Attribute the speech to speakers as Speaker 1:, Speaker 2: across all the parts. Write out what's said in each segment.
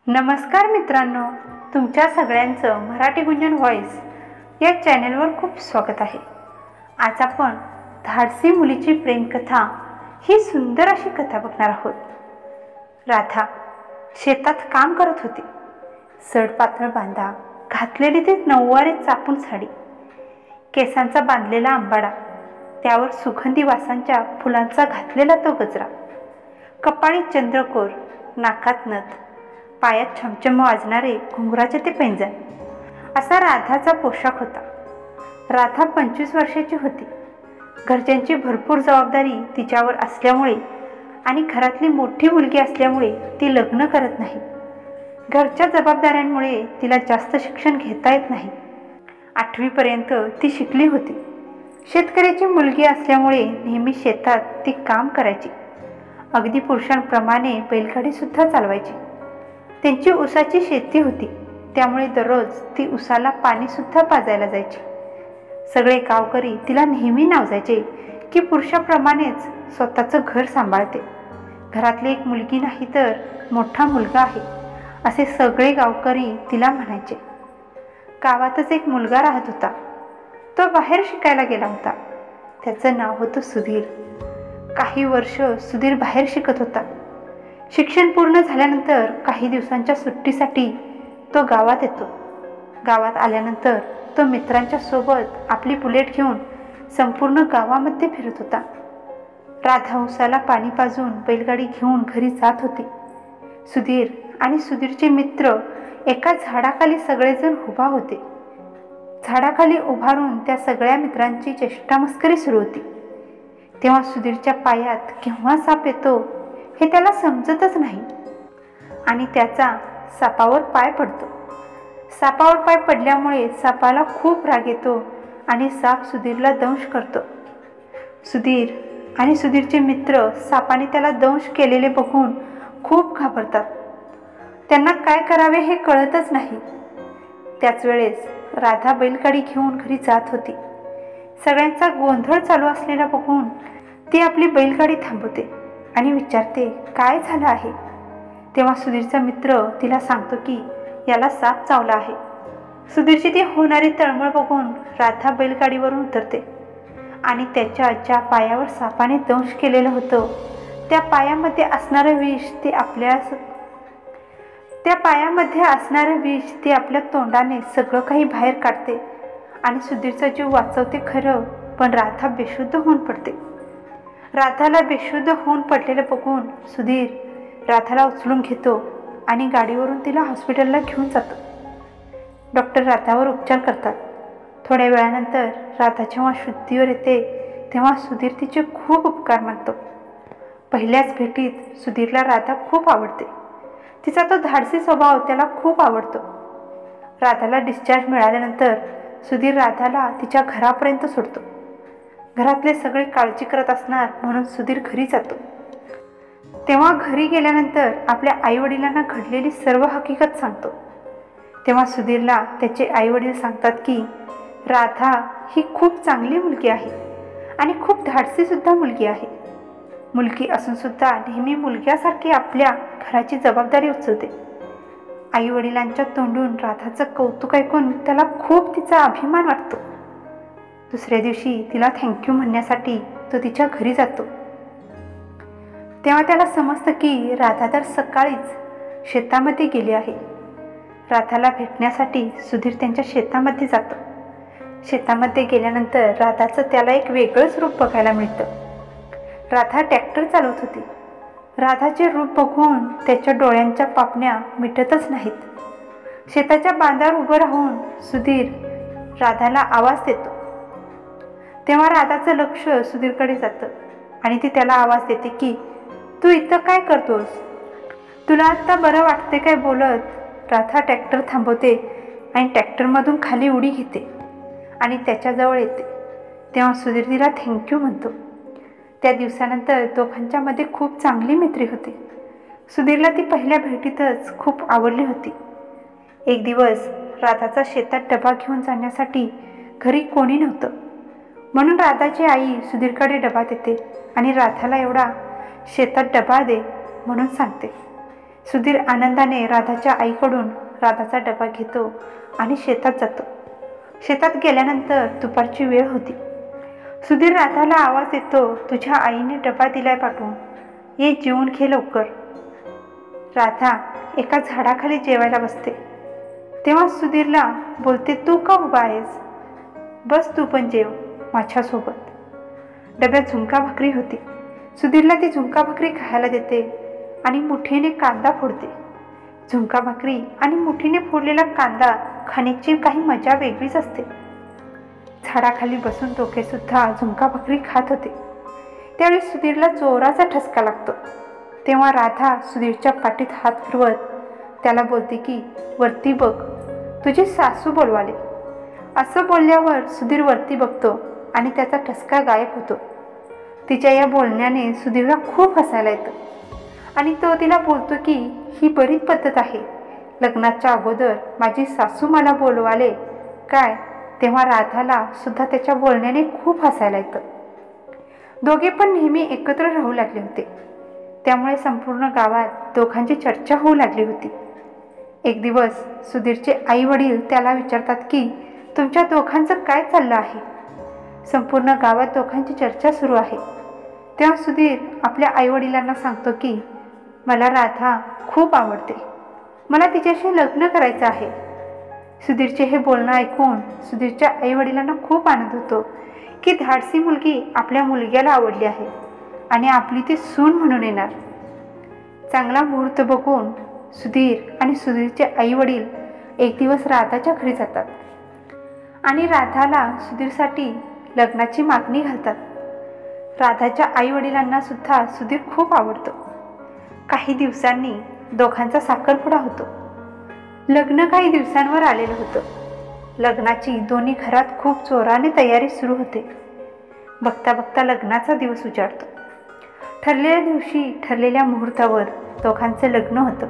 Speaker 1: नमस्कार मित्रांनो, तुमच्या सगळ्यांचं मराठी गुंजन व्हॉइस या चॅनलवर खूप स्वागत आहे। आज आपण धाडसी मुलीची प्रेमकथा ही सुंदर अशी कथा बघणार आहोत। राधा शेतात काम करत होती। सडपातळ बांधा घातलेली ती नऊवारी चापून साडी, केसांचा बांधलेला अंबाडा, त्यावर सुगंधी वासांच्या फुलांचा घातलेला तो गजरा, कपाळी चंद्रकोर, नाकात नथ, पायात छमछम वाजणारे घुंगराचे ते पैंजण, असा राधाचा पोशाख होता। राधा 25 वर्षाची होती। घरच्यांची भरपूर जबाबदारी तिच्यावर असल्यामुळे आणि घरातली मोठी मुलगी असल्यामुळे ती लग्न करत नाही। घरच्या जबाबदाऱ्यांमुळे तिला जास्त शिक्षण घेता येत नाही। 8वी पर्यंत ती शिकली होती। शेतकऱ्याची मुलगी असल्यामुळे नेहमी शेतात ती काम करायची। अगदी पुरुषांप्रमाणे बैलगाडी सुद्धा चालवायची। त्यांची ऊसाची शेती होती, त्यामुळे दररोज ती ऊसाला पाणी सुद्धा पाजायला जायची। सगळे गावकरी तिला नेहमी नावजायचे की पुरुषाप्रमाणेच स्वतःचं घर सांभाळते, घरातली एक मुलगी नाही तर मोठा मुलगा आहे, असे सगळे गावकरी तिला म्हणायचे। गावातच एक मुलगा राहत होता। तो बाहेर शिकायला गेला होता। त्याचं नाव होतं सुधीर। काही वर्ष सुधीर बाहेर शिकत होता। शिक्षण पूर्ण झाल्यानंतर काही दिवसांच्या सुट्टीसाठी तो गावात येतो। गावात आल्यानंतर तो मित्रांच्या सोबत आपली बुलेट घेऊन संपूर्ण गावामध्ये फिरत होता। राधा ऊसाला पाणी पाजून बैलगाडी घेऊन घरी जात होती। सुधीर आणि सुधीरचे मित्र एका झाडाखाली सगळेजण उभा होते। झाडाखाली उभारून त्या सगळ्या मित्रांची चेष्टा मस्करी सुरू होती। तेव्हा सुधीरच्या पायात केव्हा साप येतो हे त्याला समजतच नाही आणि त्याचा सापावर पाय पडतो। सापावर पाय पडल्यामुळे सापाला खूप राग येतो आणि साप सुधीरला दंश करतो। सुधीर आणि सुधीरचे मित्र सापाने त्याला दंश केलेले बघून खूप घाबरतात। त्यांना काय करावे हे कळतच नाही। त्याच वेळेस राधा बैलगाडी घेऊन घरी जात होती। सगळ्यांचा गोंधळ चालू असलेला बघून ती आपली बैलगाडी थांबवते आणि विचारते, काय झालं आहे? तेव्हा सुधीरचा मित्र तिला सांगतो की याला साप चावला आहे। सुधीरची ती होणारी तळमळ बघून राधा बैलगाडीवरून उतरते आणि त्याच्या ज्या पायावर सापाने दंश केलेलं होतं त्या पायामध्ये असणारं विष ती आपल्या तोंडाने सगळं काही बाहेर काढते आणि सुधीरचा जीव वाचवते खरं, पण राधा बेशुद्ध होऊन पडते। राधाला बेशुद्ध होऊन पडलेलं बघून सुधीर राधाला उचलून घेतो आणि गाडीवरून तिला हॉस्पिटलला घेऊन जातो। डॉक्टर राधावर उपचार करतात। थोड्या वेळानंतर राधा जेव्हा शुद्धीवर येते तेव्हा सुधीर तिचे खूप उपकार मानतो। पहिल्याच भेटीत सुधीरला राधा खूप आवडते। तिचा तो धाडसी स्वभाव त्याला खूप आवडतो। राधाला डिस्चार्ज मिळाल्यानंतर सुधीर राधाला तिच्या घरापर्यंत सोडतो। घरातले सगळे काळजी करत असणार म्हणून सुधीर घरी जातो। तेव्हा घरी गेल्यानंतर आपल्या आईवडिलांना घडलेली सर्व हकीकत सांगतो। तेव्हा सुधीरला त्याचे आईवडील सांगतात की राधा ही खूप चांगली मुलगी आहे आणि खूप धाडसी सुद्धा मुलगी आहे। मुलगी असून सुद्धा नेहमी मुलग्यासारखी आपल्या घराची जबाबदारी उचलते। आईवडिलांच्या तोंडून राधाचं कौतुक ऐकून त्याला खूप तिचा अभिमान वाटतो। दुसऱ्या दिवशी तिला थँक्यू म्हणण्यासाठी तो तिच्या घरी जातो। तेव्हा त्याला समजतं की राधा तर सकाळीच शेतामध्ये गेली आहे। राधाला भेटण्यासाठी सुधीर त्यांच्या शेतामध्ये जातो। शेतामध्ये गेल्यानंतर राधाचं त्याला एक वेगळंच रूप बघायला मिळतं। राधा ट्रॅक्टर चालवत होती। राधाचे रूप बघून त्याच्या डोळ्यांच्या पापण्या मिटतच नाहीत। शेताच्या बांधावर उभं राहून सुधीर राधाला आवाज देतो। तेव्हा राधाचं लक्ष सुधीरकडे जातं आणि ती त्याला आवाज देते की तू इथं काय करतोस? तुला आत्ता बरं वाटते काय? बोलत राधा ट्रॅक्टर थांबवते आणि ट्रॅक्टरमधून खाली उडी घेते आणि त्याच्याजवळ येते। तेव्हा सुधीर तिला थँक्यू म्हणतो। त्या दिवसानंतर दोघांच्यामध्ये खूप चांगली मैत्री होते। सुधीरला ती पहिल्या भेटीतच खूप आवडली होती। एक दिवस राधाचा शेतात डबा घेऊन जाण्यासाठी घरी कोणी नव्हतं, म्हणून राधाची आई सुधीरकडे डबा देते आणि राधाला एवढा शेतात डबा दे म्हणून सांगते। सुधीर आनंदाने राधाच्या आईकडून राधाचा डबा घेतो आणि शेतात जातो. शेतात गेल्यानंतर दुपारची वेळ होती. सुधीर राधाला आवाज देतो, तुझ्या आईने डबा दिलाय पाठवून, ये जेवून घे लवकर. राधा एका झाडाखाली जेवायला बसते. तेव्हा सुधीरला बोलते, तू का उभा आहेस, बस तू पण जेव माझ्यासोबत. डब्यात झुणका भाकरी होती. सुधीरला ती झुणका भाकरी खायला देते आणि मुठीने कांदा फोडते. झुणका भाकरी आणि मुठीने फोडलेला कांदा खाण्याची काही मजा वेगळीच असते. झाडाखाली बसून दोघे सुद्धा झुणका भाकरी खात होते. त्यावेळी सुधीरला जोराचा ठसका लागतो. तेव्हा राधा सुधीरच्या पाठीत हात फिरवत त्याला बोलते की वरती बघ, तुझी सासू बोलवाले. असं बोलल्यावर सुधीर वरती बघतो आणि त्याचा ठसका गायब होतो. तिच्या या बोलण्याने सुधीरला खूप हसायला येतं आणि तो तिला बोलतो की ही बरीच पद्धत आहे, लग्नाच्या अगोदर माझी सासू मला बोलवाले काय. तेव्हा राधाला सुद्धा त्याच्या बोलण्याने खूप हसायला येतं. दोघे पण नेहमी एकत्र राहू लागले होते. त्यामुळे संपूर्ण गावात दोघांची चर्चा होऊ लागली होती. एक दिवस सुधीरचे आई वडील त्याला विचारतात की तुमच्या दोघांचं काय चाललं आहे. संपूर्ण गावात दोघांची चर्चा सुरू आहे. तेव्हा सुधीर आपल्या आईवडिलांना सांगतो की मला राधा खूप आवडते, मला तिच्याशी लग्न करायचं आहे. सुधीरचे हे बोलणं ऐकून सुधीरच्या आईवडिलांना खूप आनंद होतो की धाडसी मुलगी आपल्या मुलग्याला आवडली आहे आणि आपली ती सून म्हणून येणार. चांगला मुहूर्त बघून सुधीर आणि सुधीरचे आईवडील एक दिवस राधाच्या घरी जातात आणि राधाला सुधीरसाठी लग्नाची मागणी घालतात. राधाच्या आईवडिलांना सुद्धा सुधीर खूप आवडतो. काही दिवसांनी दोघांचा साखरपुडा होतो. लग्न काही दिवसांवर आलेलं होतं. लग्नाची दोन्ही घरात खूप जोराने तयारी सुरू होते. बघता बघता लग्नाचा दिवस उजाडतो. ठरलेल्या दिवशी ठरलेल्या मुहूर्तावर दोघांचं लग्न होतं.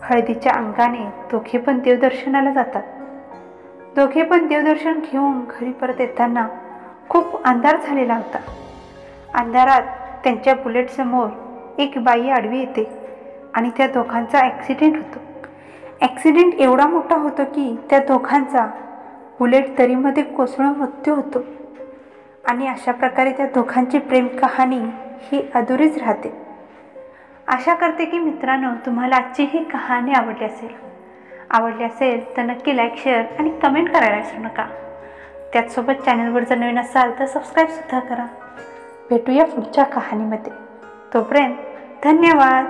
Speaker 1: हळदीच्या अंगाने दोघे पण देवदर्शनाला जातात. दोघे पण देवदर्शन घेऊन घरी परत येताना खूप अंधार झालेला होता. अंधारात त्यांच्या बुलेटसमोर एक बाई आडवी येते आणि त्या दोघांचा ॲक्सिडेंट होतो. ॲक्सिडेंट एवढा मोठा होतो की त्या दोघांचा बुलेट दरीमध्ये कोसळून मृत्यू होतो. आणि अशा प्रकारे त्या दोघांची प्रेम कहाणी ही अधुरीच राहते. आशा करते की मित्रांनो तुम्हाला आजची ही कहाणी आवडली असेल तर नक्की लाईक, शेअर आणि कमेंट करायला विसरू नका. त्याचसोबत चॅनलवर जर नवीन असाल तर सबस्क्राईबसुद्धा करा. भेटूया पुढच्या कहाणीमध्ये. तोपर्यंत धन्यवाद.